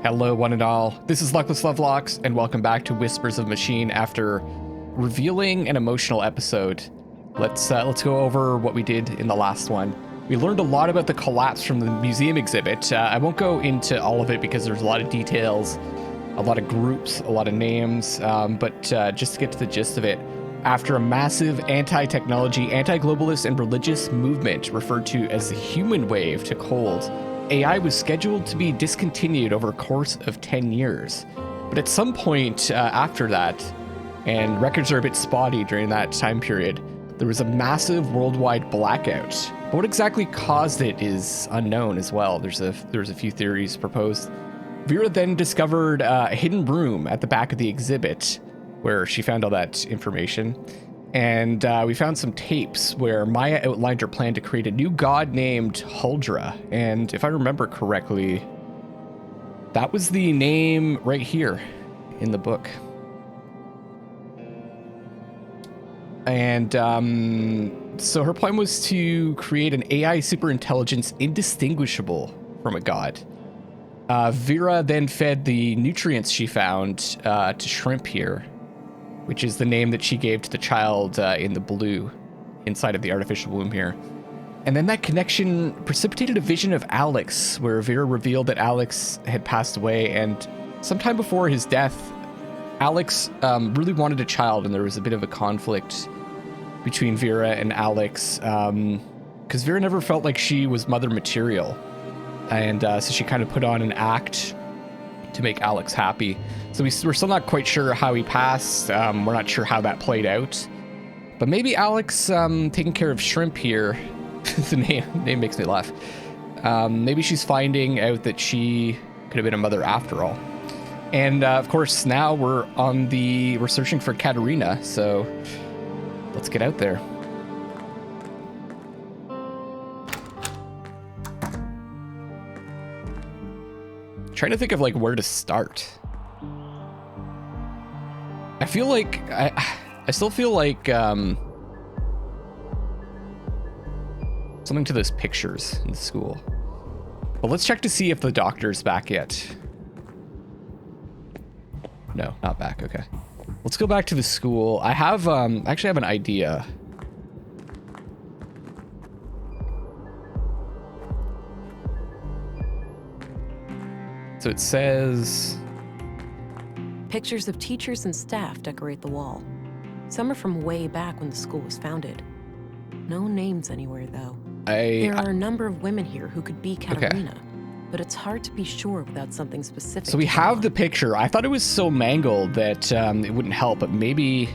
Hello, one and all. This is Luckless Lovelocks, and welcome back to Whispers of Machine. After revealing an emotional episode, let's go over what we did in the last one. We learned a lot about the collapse from the museum exhibit. I won't go into all of it because there's a lot of details, a lot of groups, a lot of names, but just to get to the gist of it, after a massive anti-technology, anti-globalist, and religious movement referred to as the human wave took hold, AI was scheduled to be discontinued over a course of 10 years. But at some point after that, and records are a bit spotty during that time period, there was a massive worldwide blackout. But what exactly caused it is unknown as well. There's a few theories proposed. Vera then discovered a hidden room at the back of the exhibit where she found all that information. And we found some tapes where Maya outlined her plan to create a new god named Huldra. And if I remember correctly, that was the name right here in the book. And so her plan was to create an AI superintelligence indistinguishable from a god. Vera then fed the nutrients she found to shrimp here, which is the name that she gave to the child in the blue inside of the artificial womb here. And then that connection precipitated a vision of Alex, where Vera revealed that Alex had passed away, and sometime before his death, Alex really wanted a child, and there was a bit of a conflict between Vera and Alex, because Vera never felt like she was mother material, and so she kind of put on an act to make Alex happy. So we're still not quite sure how he passed. We're not sure how that played out. But maybe Alex taking care of shrimp here, the name makes me laugh. Maybe she's finding out that she could have been a mother after all. And of course, now we're searching for Catarina, so let's get out there. Trying to think of like where to start. I feel like I still feel like something to those pictures in the school. But let's check to see if the doctor's back yet. No, not back. Okay. Let's go back to the school. I have actually have an idea. So it says, pictures of teachers and staff decorate the wall. Some are from way back when the school was founded. No names anywhere, though. There are a number of women here who could be Catarina, but it's hard to be sure without something specific. So we have the picture. I thought it was so mangled that it wouldn't help, but maybe...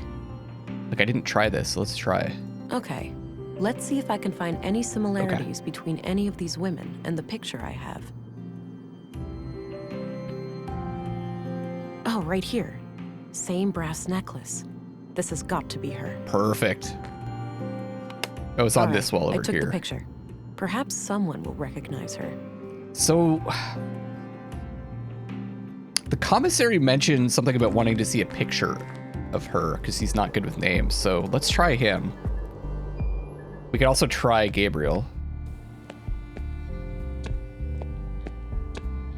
Like, I didn't try this. So let's try. Okay. Let's see if I can find any similarities between any of these women and the picture I have. Oh, right here. Same brass necklace. This has got to be her. Perfect. Oh, it's on this wall over here. I took the picture. Perhaps someone will recognize her. So, the commissary mentioned something about wanting to see a picture of her because he's not good with names. So let's try him. We could also try Gabriel.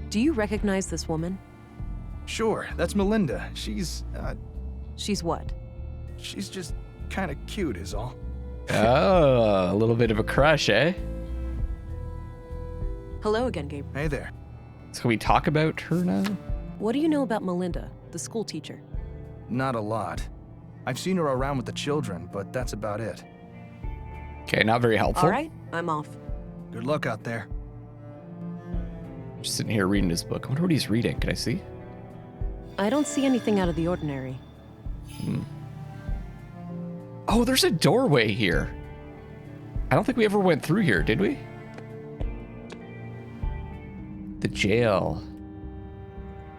Do you recognize this woman? Sure, that's Melinda. She's what? She's just kind of cute is all. Oh, a little bit of a crush, eh? Hello again, Gabriel. Hey there. So can we talk about her now? What do you know about Melinda, the school teacher? Not a lot. I've seen her around with the children, but that's about it. Okay, not very helpful. All right, I'm off. Good luck out there. Just sitting here reading his book. I wonder what he's reading. Can I see? I don't see anything out of the ordinary. Oh, there's a doorway here. I don't think we ever went through here, did we? The jail.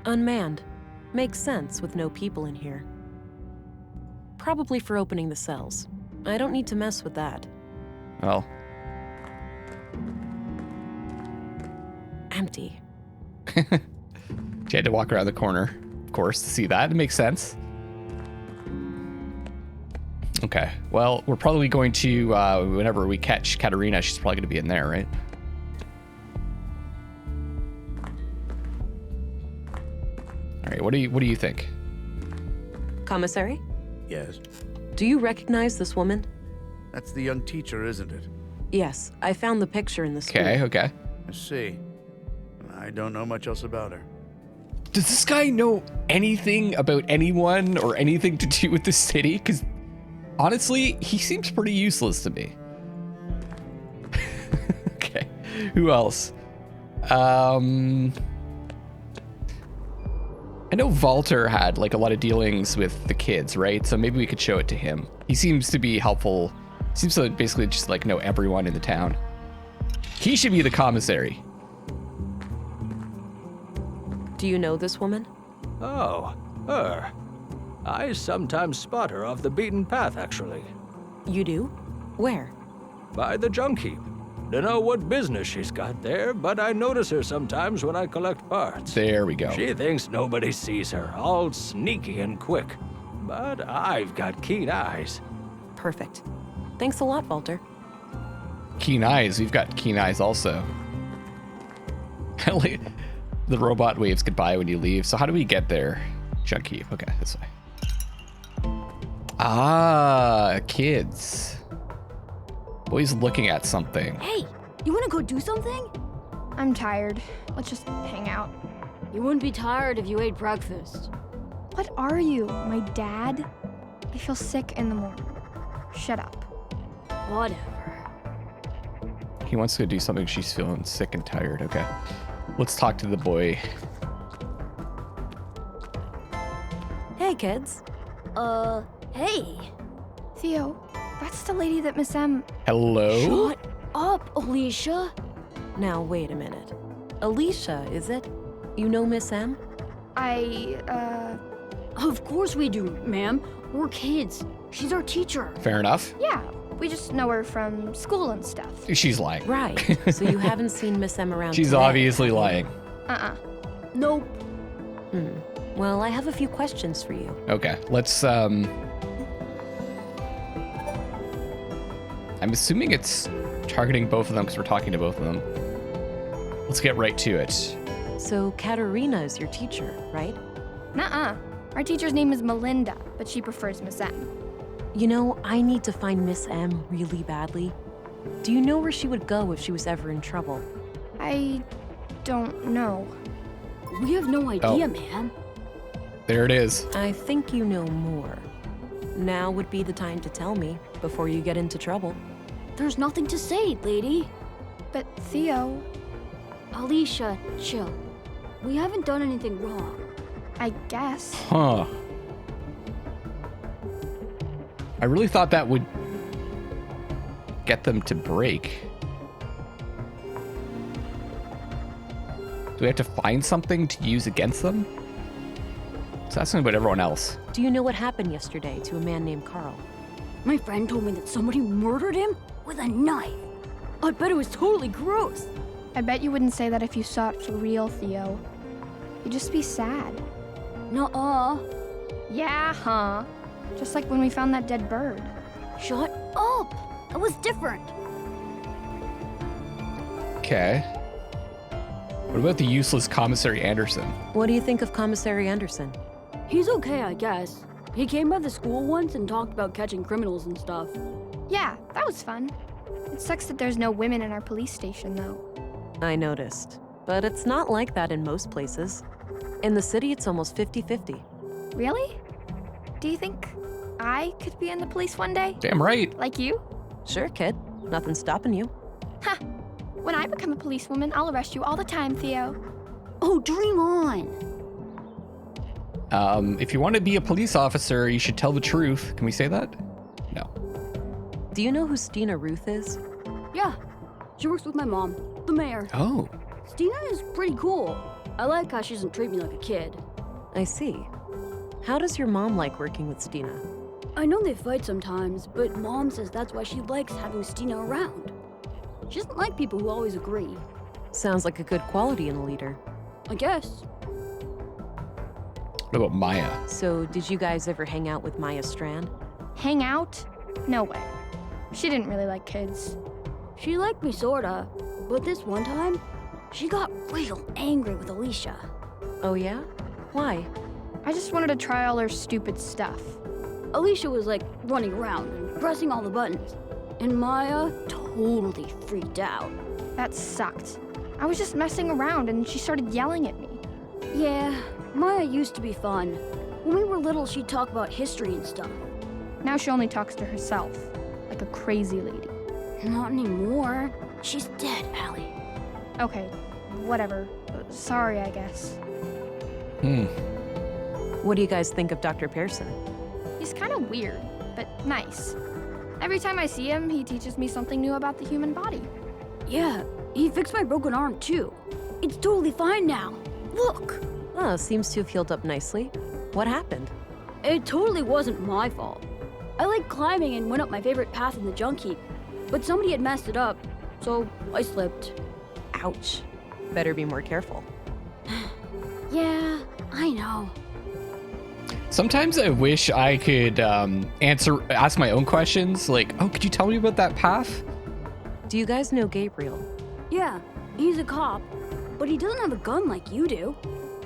Unmanned. Makes sense with no people in here. Probably for opening the cells. I don't need to mess with that. Well. Empty. She had to walk around the corner, of course, to see that. It makes sense. Okay, well, we're probably going to, whenever we catch Catarina, she's probably going to be in there, right? All right, what do you think? Commissary? Yes. Do you recognize this woman? That's the young teacher, isn't it? Yes, I found the picture in the school. Okay. I see. I don't know much else about her. Does this guy know anything about anyone or anything to do with the city? Because honestly, he seems pretty useless to me. Okay, who else? I know Walter had like a lot of dealings with the kids, right? So maybe we could show it to him. He seems to be helpful. Seems to basically just like know everyone in the town. He should be the commissary. Do you know this woman? Oh, her. I sometimes spot her off the beaten path, actually. You do? Where? By the junk heap. Dunno what business she's got there, but I notice her sometimes when I collect parts. There we go. She thinks nobody sees her, all sneaky and quick. But I've got keen eyes. Perfect. Thanks a lot, Walter. Keen eyes. We've got keen eyes also. The robot waves goodbye when you leave. So how do we get there? Junk heap. Okay, this way. Ah, kids. Always looking at something. Hey, you wanna go do something? I'm tired. Let's just hang out. You wouldn't be tired if you ate breakfast. What are you, my dad? I feel sick in the morning. Shut up. Whatever. He wants to do something. She's feeling sick and tired. Okay. Let's talk to the boy. Hey, kids. Hey. Theo, that's the lady that Miss M... Hello? Shut up, Alicia. Now, wait a minute. Alicia, is it? You know Miss M? Of course we do, ma'am. We're kids. She's our teacher. Fair enough. Yeah, we just know her from school and stuff. She's lying. Right. So you haven't seen Miss M around She's today, obviously have you? lying. Nope. Well, I have a few questions for you. Okay, let's, I'm assuming it's targeting both of them because we're talking to both of them. Let's get right to it. So Catarina is your teacher, right? Nuh-uh. Our teacher's name is Melinda, but she prefers Miss M. You know, I need to find Miss M really badly. Do you know where she would go if she was ever in trouble? I don't know. We have no idea, Oh. ma'am. There it is. I think you know more. Now would be the time to tell me before you get into trouble. There's nothing to say, lady. But Theo, Alicia, chill. We haven't done anything wrong. I guess. Huh. I really thought that would get them to break. Do we have to find something to use against them? Let's ask them about everyone else. Do you know what happened yesterday to a man named Carl? My friend told me that somebody murdered him with a knife. I bet it was totally gross. I bet you wouldn't say that if you saw it for real, Theo. You'd just be sad. Nuh-uh. Yeah, huh? Just like when we found that dead bird. Shut up. It was different. Okay. What about the useless Commissary Anderson? What do you think of Commissary Anderson? He's okay, I guess. He came by the school once and talked about catching criminals and stuff. Yeah, that was fun. It sucks that there's no women in our police station, though. I noticed. But it's not like that in most places. In the city, it's almost 50-50. Really? Do you think I could be in the police one day? Damn right. Like you? Sure, kid. Nothing's stopping you. Ha! When I become a policewoman, I'll arrest you all the time, Theo. Oh, dream on. If you want to be a police officer, you should tell the truth. Can we say that? No. Do you know who Stina Ruth is? Yeah, she works with my mom, the mayor. Oh. Stina is pretty cool. I like how she doesn't treat me like a kid. I see. How does your mom like working with Stina? I know they fight sometimes, but Mom says that's why she likes having Stina around. She doesn't like people who always agree. Sounds like a good quality in a leader. I guess. What about Maya? So, did you guys ever hang out with Maya Strand? Hang out? No way. She didn't really like kids. She liked me sorta, but this one time, she got real angry with Alicia. Oh, yeah? Why? I just wanted to try all her stupid stuff. Alicia was like running around and pressing all the buttons, and Maya totally freaked out. That sucked. I was just messing around and she started yelling at me. Yeah, Maya used to be fun. When we were little, she'd talk about history and stuff. Now she only talks to herself, like a crazy lady. Not anymore. She's dead, Allie. Okay, whatever. Sorry, I guess. What do you guys think of Dr. Pearson? He's kind of weird, but nice. Every time I see him, he teaches me something new about the human body. Yeah, he fixed my broken arm too. It's totally fine now. Look! Oh, seems to have healed up nicely. What happened? It totally wasn't my fault. I liked climbing and went up my favorite path in the junk heap, but somebody had messed it up, so I slipped. Ouch. Better be more careful. Yeah, I know. Sometimes I wish I could ask my own questions. Like, oh, could you tell me about that path? Do you guys know Gabriel? Yeah, he's a cop, but he doesn't have a gun like you do.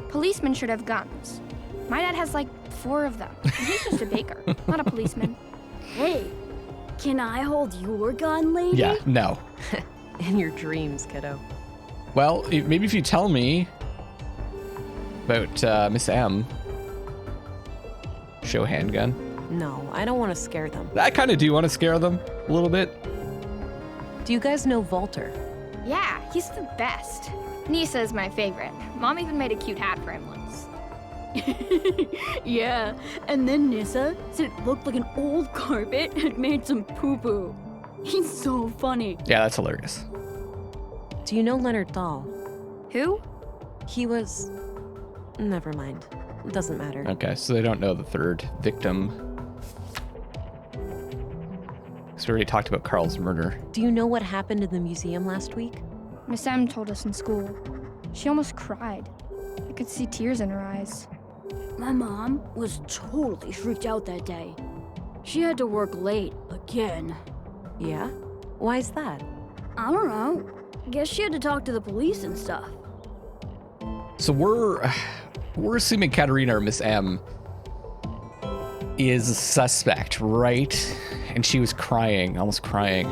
Policemen should have guns. My dad has like 4 of them. And he's just a baker, not a policeman. Hey, can I hold your gun, lady? Yeah, no. In your dreams, kiddo. Well, maybe if you tell me about Miss M. Show handgun. No, I don't want to scare them. I kind of do want to scare them a little bit. Do you guys know Walter? Yeah, he's the best. Nisa is my favorite. Mom even made a cute hat for him once. Yeah, and then Nissa said it looked like an old carpet had made some poo-poo. He's so funny. Yeah, that's hilarious. Do you know Leonard Dahl? Who? He was... Never mind. It doesn't matter. Okay, so they don't know the third victim. Because we already talked about Carl's murder. Do you know what happened in the museum last week? Miss M told us in school. She almost cried. I could see tears in her eyes. My mom was totally freaked out that day. She had to work late again. Yeah? Why's that? I don't know. Guess she had to talk to the police and stuff. So we're assuming Catarina or Miss M is a suspect, right? And she was crying, almost crying.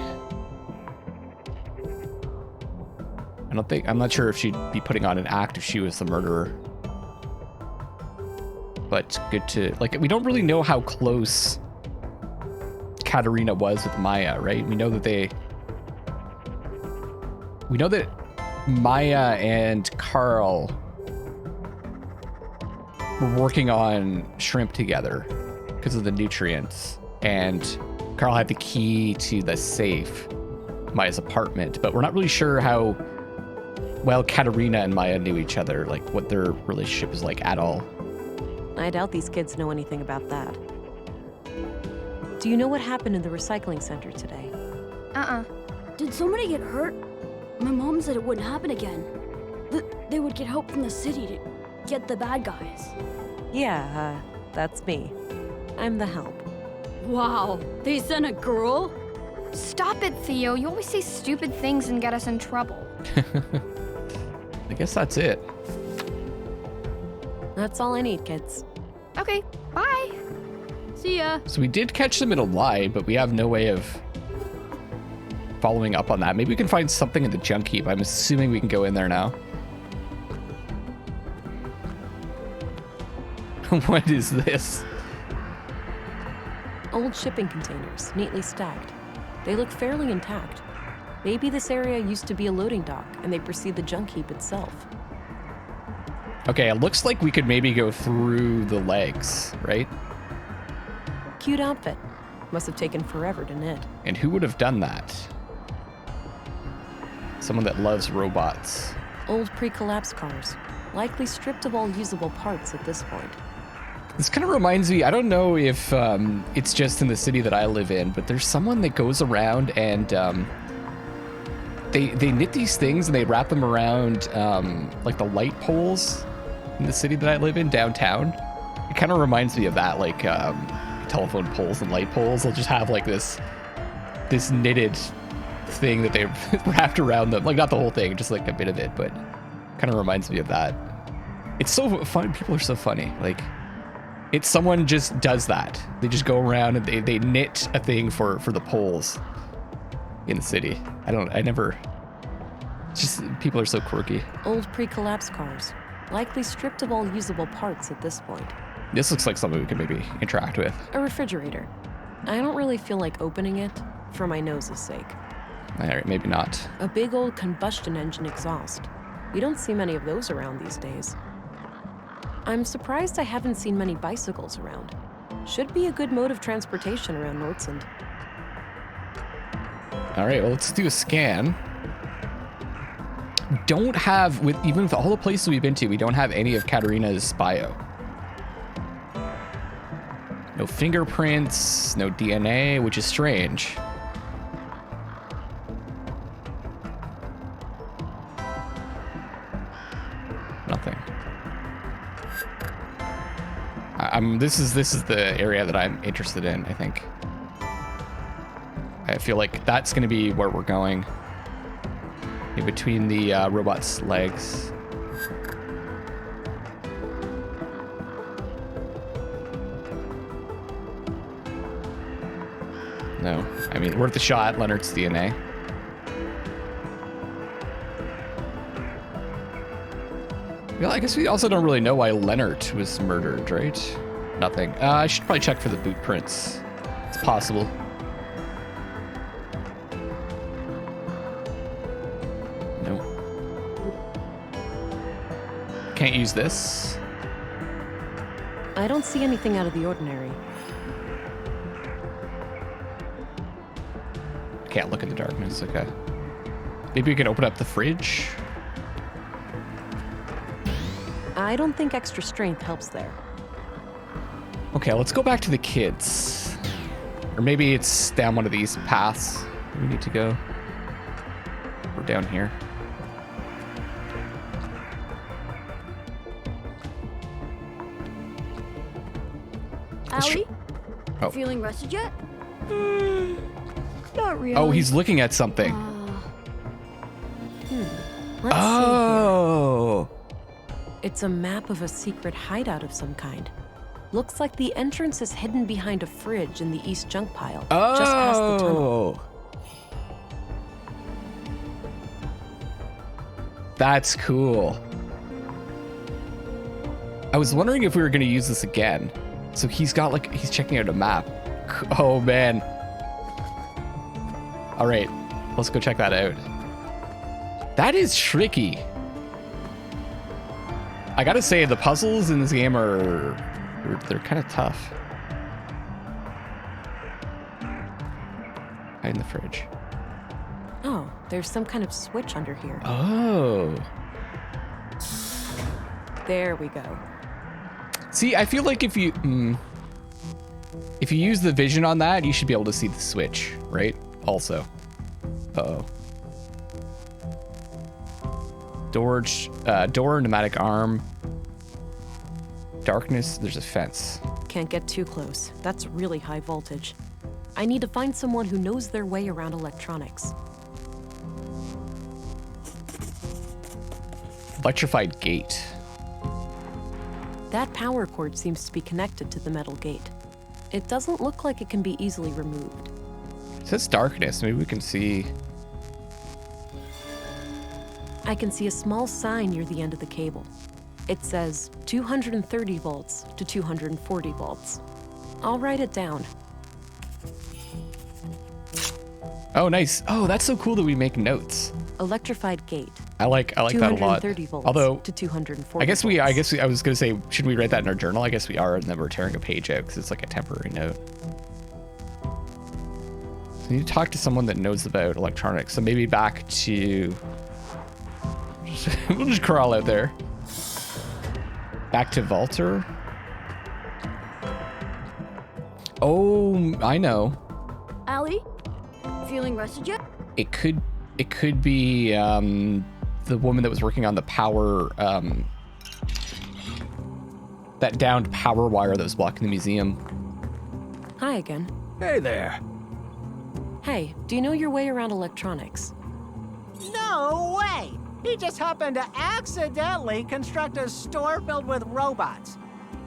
I'm not sure if she'd be putting on an act if she was the murderer. But good to, like, we don't really know how close Catarina was with Maya, right? We know that Maya and Carl were working on shrimp together because of the nutrients, and Carl had the key to the safe, Maya's apartment, but we're not really sure how well Catarina and Maya knew each other, like what their relationship is like at all. I doubt these kids know anything about that. Do you know what happened in the recycling center today? Did somebody get hurt? My mom said it wouldn't happen again. They would get help from the city to get the bad guys. Yeah, that's me. I'm the help. Wow, they sent a girl? Stop it, Theo. You always say stupid things and get us in trouble. I guess that's it. That's all I need, kids. Okay, bye. See ya. So we did catch them in a lie, but we have no way of following up on that. Maybe we can find something in the junk heap. I'm assuming we can go in there now. What is this? Old shipping containers, neatly stacked. They look fairly intact. Maybe this area used to be a loading dock, and they precede the junk heap itself. Okay, it looks like we could maybe go through the legs, right? Cute outfit. Must have taken forever to knit. And who would have done that? Someone that loves robots. Old pre-collapse cars, likely stripped of all usable parts at this point. This kind of reminds me, I don't know if it's just in the city that I live in, but there's someone that goes around and they knit these things and they wrap them around like the light poles in the city that I live in, downtown. It kind of reminds me of that, like telephone poles and light poles. They'll just have like this knitted thing that they've wrapped around them. Like not the whole thing, just like a bit of it, but kind of reminds me of that. It's so fun. People are so funny. Like, it's someone just does that. They just go around and they knit a thing for the poles in the city. It's just, people are so quirky. Old pre-collapse cars, likely stripped of all usable parts at this point. This looks like something we can maybe interact with. A refrigerator. I don't really feel like opening it, for my nose's sake. All right, maybe not. A big old combustion engine exhaust. You don't see many of those around these days. I'm surprised I haven't seen many bicycles around. Should be a good mode of transportation around Nordsund. All right, well, let's do a scan. Don't have, even with all the places we've been to, we don't have any of Catarina's bio. No fingerprints, no DNA, which is strange. Nothing. This is the area that I'm interested in, I think. I feel like that's going to be where we're going. In between the robot's legs. No, I mean, worth a shot. Leonard's DNA. Well, I guess we also don't really know why Leonard was murdered, right? Nothing. I should probably check for the boot prints. It's possible. No. Can't use this. I don't see anything out of the ordinary. Can't look in the darkness, okay. Maybe we can open up the fridge? I don't think extra strength helps there. Okay, let's go back to the kids. Or maybe it's down one of these paths we need to go. We're down here. Allie? Oh. Feeling rested yet? Not really. Oh, he's looking at something. Let's Oh. see here. It's a map of a secret hideout of some kind. Looks like the entrance is hidden behind a fridge in the east junk pile, just past the tunnel. That's cool. I was wondering if we were going to use this again. So he's checking out a map. Oh, man. All right, let's go check that out. That is tricky. I gotta say, the puzzles in this game they're kind of tough. Hide in the fridge. Oh, there's some kind of switch under here. Oh. There we go. See, I feel like if you use the vision on that, you should be able to see the switch, right? Also. Uh-oh. Door, pneumatic arm. Darkness, there's a fence. Can't get too close. That's really high voltage. I need to find someone who knows their way around electronics. Electrified gate. That power cord seems to be connected to the metal gate. It doesn't look like it can be easily removed. It says darkness. Maybe we can see. I can see a small sign near the end of the cable. It says 230 volts to 240 volts. I'll write it down. Oh, nice. Oh, that's so cool that we make notes. Electrified gate. I like that a lot. 230 volts Although to 240 I guess volts. I was gonna say, should we write that in our journal? I guess we are, and then we're tearing a page out because it's like a temporary note. So we need to talk to someone that knows about electronics. So maybe back to. We'll just crawl out there. Back to Walter. Oh, I know. Allie? Feeling rested yet? It could be the woman that was working on the power, that downed power wire that was blocking the museum. Hi again. Hey there. Hey, do you know your way around electronics? No way! He just happened to accidentally construct a store filled with robots.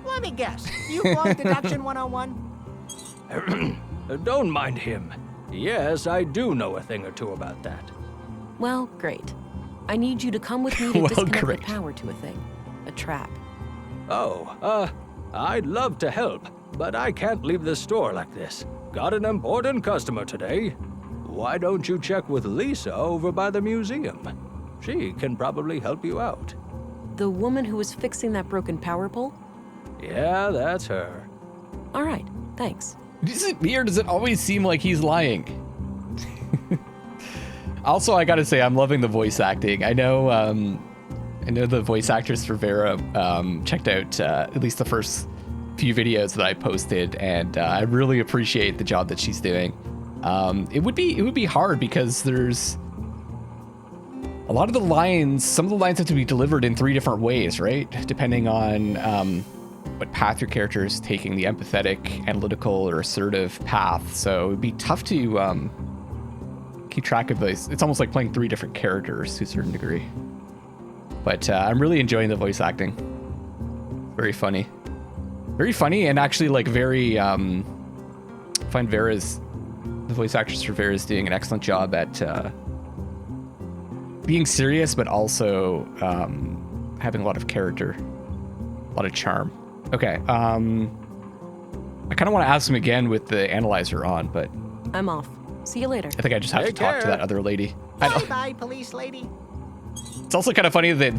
Let me guess, you flung Deduction 101? Don't mind him. Yes, I do know a thing or two about that. Well, great. I need you to come with me to disconnect the power to a thing. A trap. Oh, I'd love to help, but I can't leave the store like this. Got an important customer today. Why don't you check with Lisa over by the museum? She can probably help you out. The woman who was fixing that broken power pole? Yeah, that's her. All right, thanks. Is it me or does it always seem like he's lying? Also, I gotta say, I'm loving the voice acting. I know the voice actress for Vera checked out at least the first few videos that I posted, and I really appreciate the job that she's doing. It would be hard because there's a lot of the lines. Some of the lines have to be delivered in 3 different ways, right? Depending on what path your character is taking, the empathetic, analytical, or assertive path. So it'd be tough to keep track of those. It's almost like playing 3 different characters to a certain degree. But I'm really enjoying the voice acting. Very funny. Very funny, and actually like very, I find the voice actress for Vera is doing an excellent job at being serious, but also having a lot of character, a lot of charm. Okay, I kind of want to ask him again with the analyzer on, but... I'm off. See you later. I think I just have to talk to that other lady. Bye-bye, police lady. It's also kind of funny that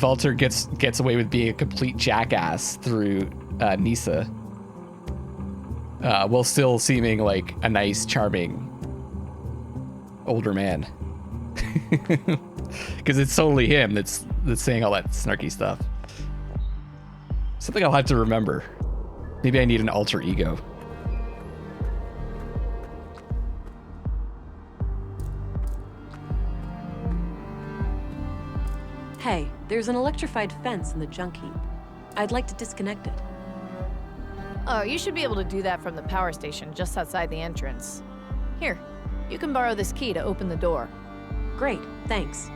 Walter gets away with being a complete jackass through Nisa, while still seeming like a nice, charming older man. Because it's totally him that's saying all that snarky stuff. Something I'll have to remember. Maybe I need an alter ego. Hey, there's an electrified fence in the junk heap. I'd like to disconnect it. Oh, you should be able to do that from the power station just outside the entrance. Here, you can borrow this key to open the door. Great, thanks.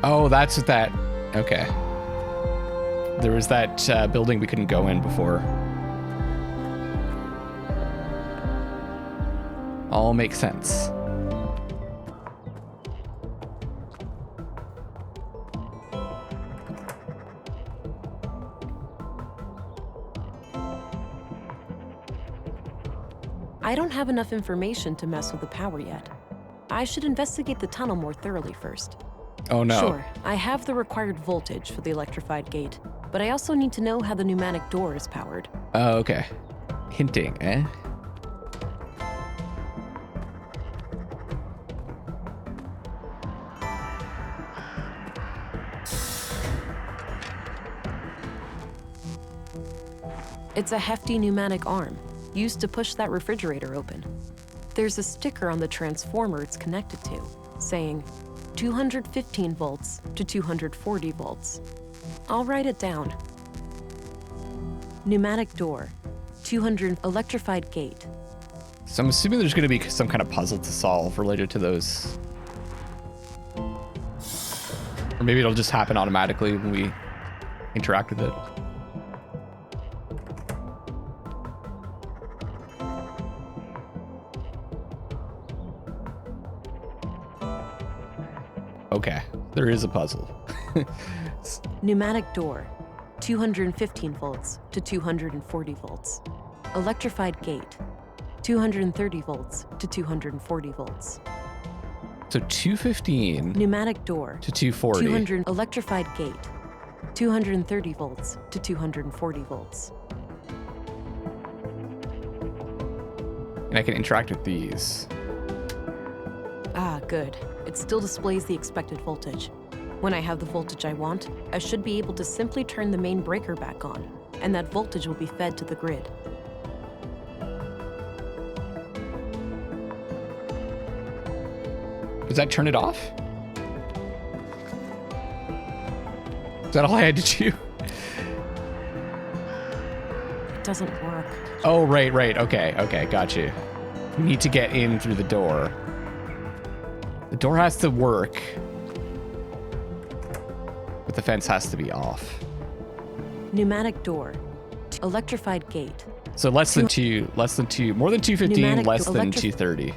Oh, that's what that... Okay. There was that building we couldn't go in before. All makes sense. I don't have enough information to mess with the power yet. I should investigate the tunnel more thoroughly first. Oh no. Sure, I have the required voltage for the electrified gate, but I also need to know how the pneumatic door is powered. Oh, okay. Hinting, eh? It's a hefty pneumatic arm, used to push that refrigerator open. There's a sticker on the transformer it's connected to, saying 215 volts to 240 volts. I'll write it down. Pneumatic door, 200 electrified gate. So I'm assuming there's going to be some kind of puzzle to solve related to those. Or maybe it'll just happen automatically when we interact with it. Okay, there is a puzzle. Pneumatic door, 215 volts to 240 volts. Electrified gate, 230 volts to 240 volts. So 215. Pneumatic door to 240. 200 electrified gate, 230 volts to 240 volts. And I can interact with these. Ah, good. It still displays the expected voltage. When I have the voltage I want, I should be able to simply turn the main breaker back on, and that voltage will be fed to the grid. Does that turn it off? Is that all I had to do? It doesn't work. Oh, right. Okay, got you. We need to get in through the door. The door has to work. But the fence has to be off. Pneumatic door. Electrified gate. So less than 2, more than 215, Pneumatic less than electric- 230.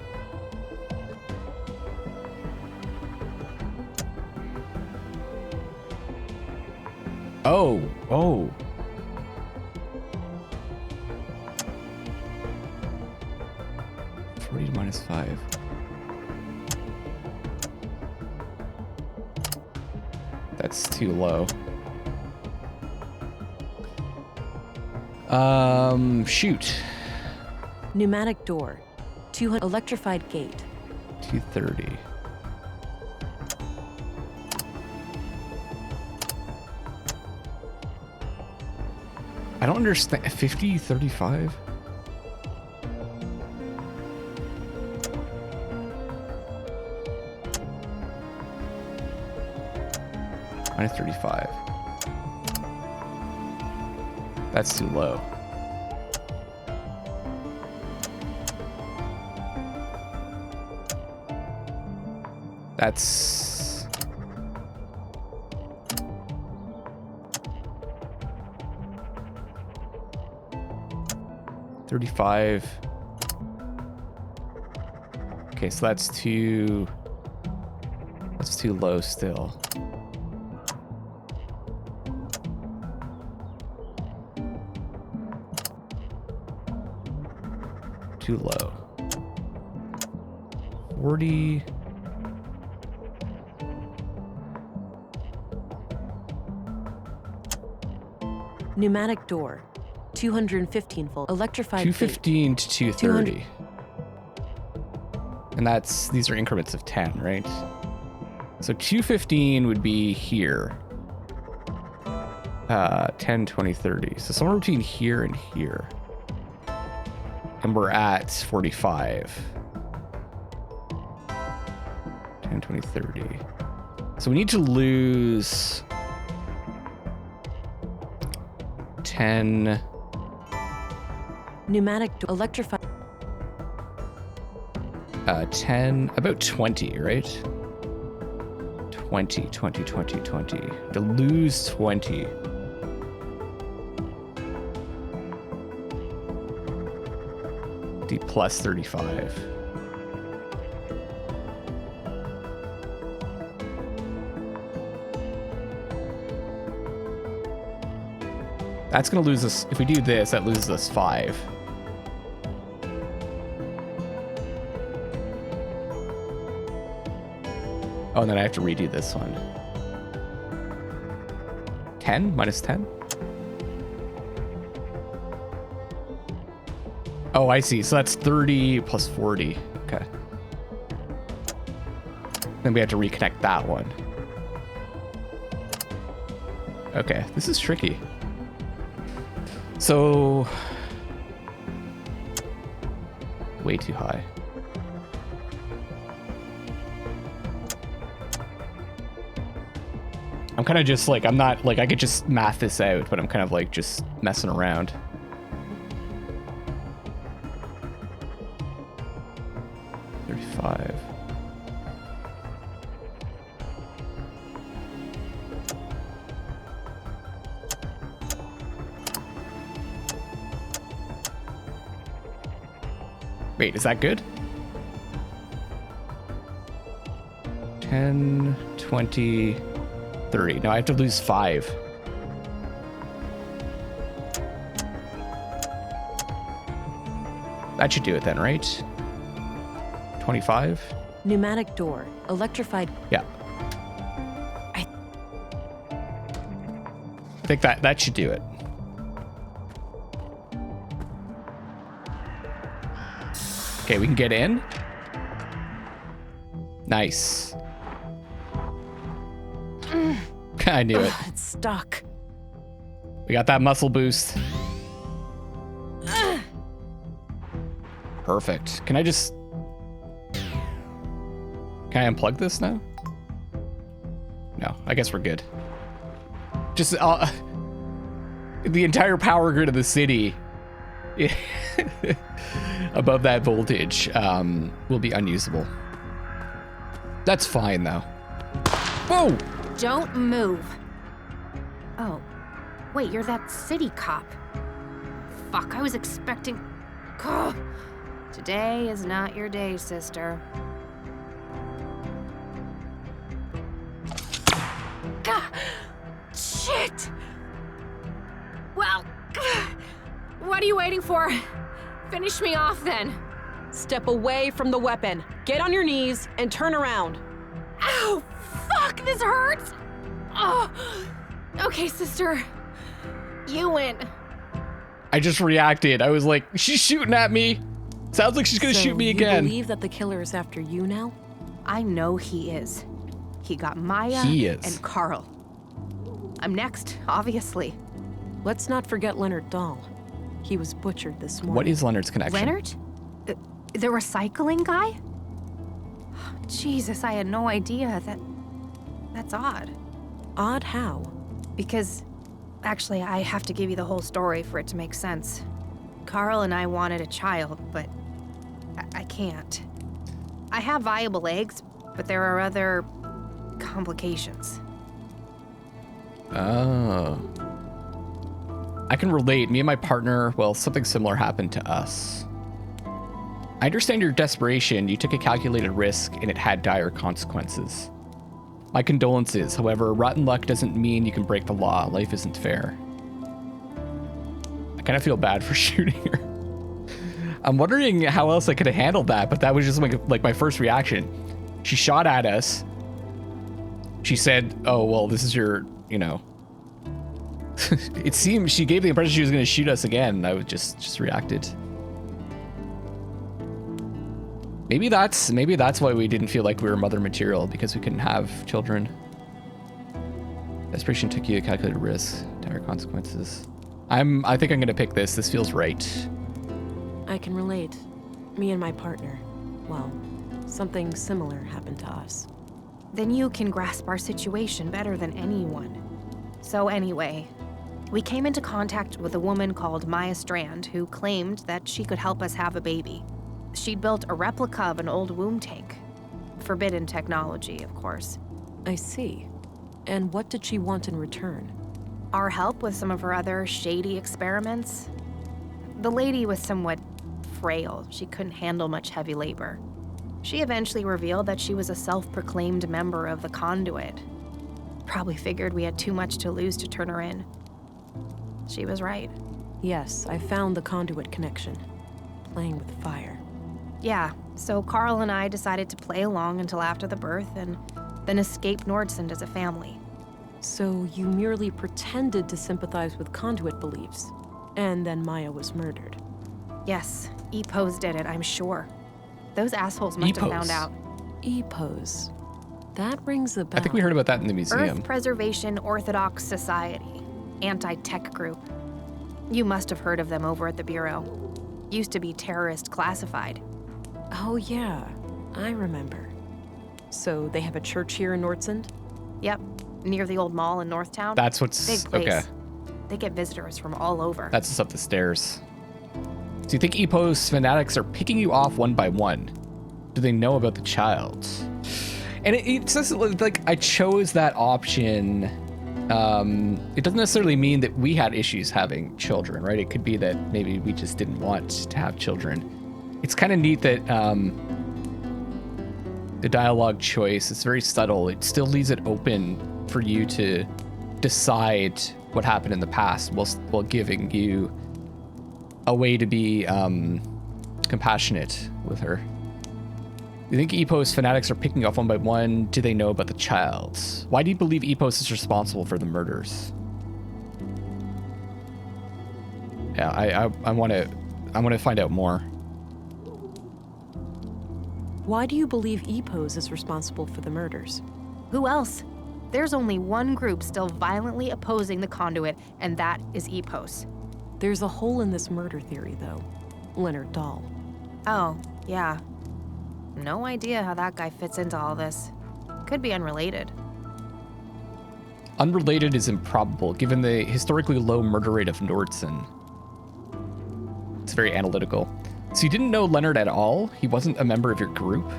Oh. 40 minus 5. That's too low. Shoot. Pneumatic door. 200. Electrified gate. 230. I don't understand. 50, 35? Minus 35. That's too low. That's... $35. Okay, so that's too low still. Too low. 40. Pneumatic door. 215 volt. Electrified 215 gate. to 230. And these are increments of 10, right? So 215 would be here. 10, 20, 30. So somewhere between here and here. And we're at 45. 10, 20, 30. So we need to lose 10. Pneumatic door. Electrified. 10, about 20, right? 20. To lose 20. D plus 35. That's gonna lose us. If we do this, that loses us 5. Oh, and then I have to redo this one. 10 minus 10? Oh, I see. So that's 30 plus 40. Okay. Then we have to reconnect that one. Okay, this is tricky. So... way too high. I'm kind of just like, I'm not like, I could just math this out, but I'm kind of like just messing around. Wait, is that good? 10, 20, 30. No, I have to lose 5. That should do it then, right? 25? Pneumatic door. Electrified. Yeah. I think that should do it. Okay, we can get in. Nice. I knew it. It's stuck. We got that muscle boost. Perfect. Can I unplug this now? No, I guess we're good. Just the entire power grid of the city above that voltage will be unusable. That's fine though. Whoa! Don't move. Oh. Wait, you're that city cop. Fuck, I was expecting... Ugh. Today is not your day, sister. Gah! Shit! Well, what are you waiting for? Finish me off then. Step away from the weapon. Get on your knees and turn around. Ow! Fuck, this hurts! Oh! Okay, sister. You win. I just reacted. I was like, she's shooting at me. Sounds like she's gonna shoot me again. You believe that the killer is after you now? I know he is. He got Maya and Carl. I'm next, obviously. Let's not forget Leonard Dahl. He was butchered this morning. What is Leonard's connection? Leonard? The recycling guy? Jesus, I had no idea. That's odd. Odd how? Because, actually, I have to give you the whole story for it to make sense. Carl and I wanted a child, but I can't. I have viable eggs, but there are other complications. Oh. I can relate. Me and my partner, well, something similar happened to us. I understand your desperation. You took a calculated risk and it had dire consequences. My condolences. However, rotten luck doesn't mean you can break the law. Life isn't fair. I kind of feel bad for shooting her. I'm wondering how else I could have handled that, but that was just like my first reaction. She shot at us. She said, oh, well, this is your, you know. It seemed she gave the impression she was going to shoot us again. I just reacted. Maybe that's why we didn't feel like we were mother material, because we couldn't have children. Desperation took you a calculated risk, dire consequences. I think I'm gonna pick this. This feels right. I can relate. Me and my partner. Well, something similar happened to us. Then you can grasp our situation better than anyone. So anyway, we came into contact with a woman called Maya Strand who claimed that she could help us have a baby. She'd built a replica of an old womb tank. Forbidden technology, of course. I see. And what did she want in return? Our help with some of her other shady experiments. The lady was somewhat frail. She couldn't handle much heavy labor. She eventually revealed that she was a self-proclaimed member of the Conduit. Probably figured we had too much to lose to turn her in. She was right. Yes, I found the Conduit connection. Playing with fire. Yeah, so Carl and I decided to play along until after the birth and then escape Nordsund as a family. So you merely pretended to sympathize with Conduit beliefs, and then Maya was murdered. Yes, EPOs did it, I'm sure. Those assholes must have found out. EPOs. That rings a bell. I think we heard about that in the museum. Earth Preservation Orthodox Society. Anti-tech group. You must have heard of them over at the Bureau. Used to be terrorist classified. Oh yeah, I remember. So they have a church here in Nordsund? Yep, near the old mall in Northtown. That's what's... Big place. Okay. They get visitors from all over. That's just up the stairs. Do you think EPO's fanatics are picking you off one by one? Do they know about the child? And it says, like, I chose that option. It doesn't necessarily mean that we had issues having children, right? It could be that maybe we just didn't want to have children. It's kind of neat that the dialogue choice is very subtle. It still leaves it open for you to decide what happened in the past while giving you a way to be compassionate with her. You think EPO's fanatics are picking off one by one? Do they know about the child? Why do you believe EPOS is responsible for the murders? Yeah, I want to find out more. Why do you believe EPOS is responsible for the murders? Who else? There's only one group still violently opposing the Conduit, and that is EPOS. There's a hole in this murder theory, though. Leonard Dahl. Oh, yeah. No idea how that guy fits into all this. Could be unrelated. Unrelated is improbable, given the historically low murder rate of Nordsund. It's very analytical. So you didn't know Leonard at all? He wasn't a member of your group?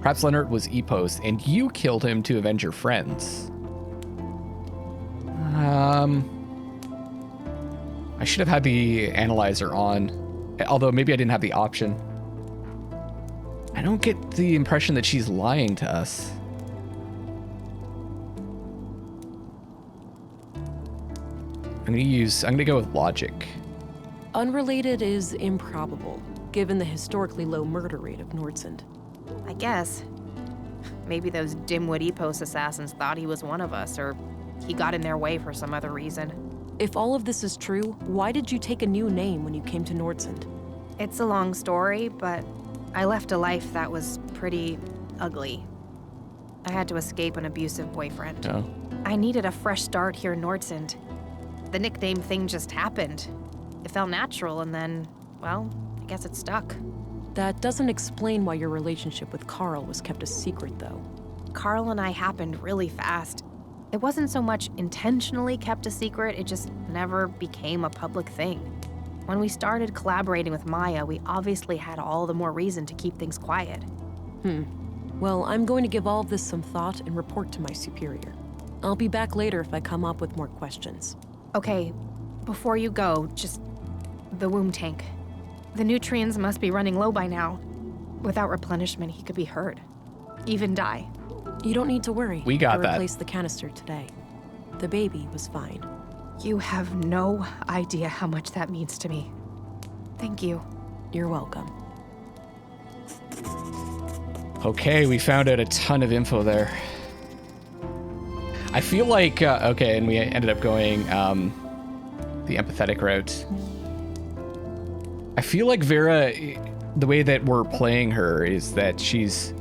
Perhaps Leonard was EPOS, and you killed him to avenge your friends. I should have had the analyzer on, although maybe I didn't have the option. I don't get the impression that she's lying to us. I'm gonna go with logic. Unrelated is improbable, given the historically low murder rate of Nordsund. I guess. Maybe those dimwit Epos assassins thought he was one of us, or he got in their way for some other reason. If all of this is true, why did you take a new name when you came to Nordsund? It's a long story, but I left a life that was pretty ugly. I had to escape an abusive boyfriend. Oh. I needed a fresh start here in Nordsund. The nickname thing just happened. It felt natural, and then, well, I guess it stuck. That doesn't explain why your relationship with Carl was kept a secret, though. Carl and I happened really fast. It wasn't so much intentionally kept a secret, it just never became a public thing. When we started collaborating with Maya, we obviously had all the more reason to keep things quiet. Well, I'm going to give all of this some thought and report to my superior. I'll be back later if I come up with more questions. Okay, before you go, just the womb tank. The nutrients must be running low by now. Without replenishment, he could be hurt. Even die. You don't need to worry. We got that. I replaced the canister today. The baby was fine. You have no idea how much that means to me. Thank you. You're welcome. Okay, we found out a ton of info there. I feel like, okay, and we ended up going the empathetic route. I feel like Vera, the way that we're playing her is that she's,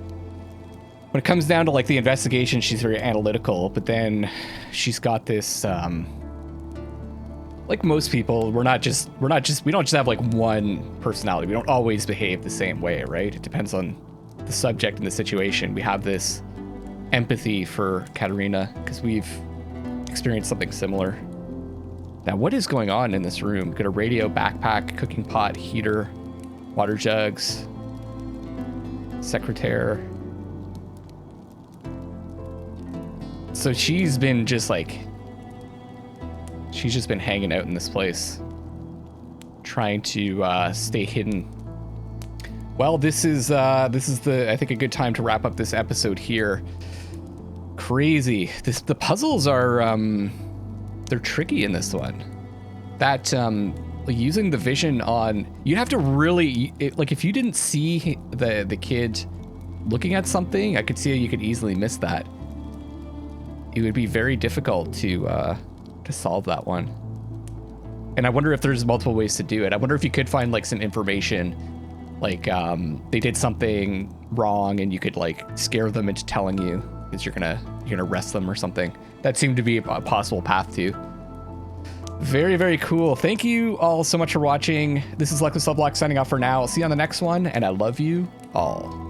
when it comes down to like the investigation, she's very analytical, but then she's got this, like most people, we don't just have like one personality. We don't always behave the same way, right? It depends on the subject and the situation. We have this empathy for Catarina because we've experienced something similar. Now, what is going on in this room? Got a radio, backpack, cooking pot, heater, water jugs, secretary. So she's been just like, she's just been hanging out in this place, trying to stay hidden. Well, this is I think a good time to wrap up this episode here. Crazy. The puzzles are they're tricky in this one. That using the vision on, you have to really like, if you didn't see the kid looking at something, I could see you could easily miss that. It would be very difficult to solve that one. And I wonder if there's multiple ways to do it. I wonder if you could find like some information, like they did something wrong and you could like scare them into telling you because you're gonna arrest them or something. That seemed to be a possible path too. Very, very cool. Thank you all so much for watching. This is Luckless Lovelocks signing off for now. I'll see you on the next one, and I love you all.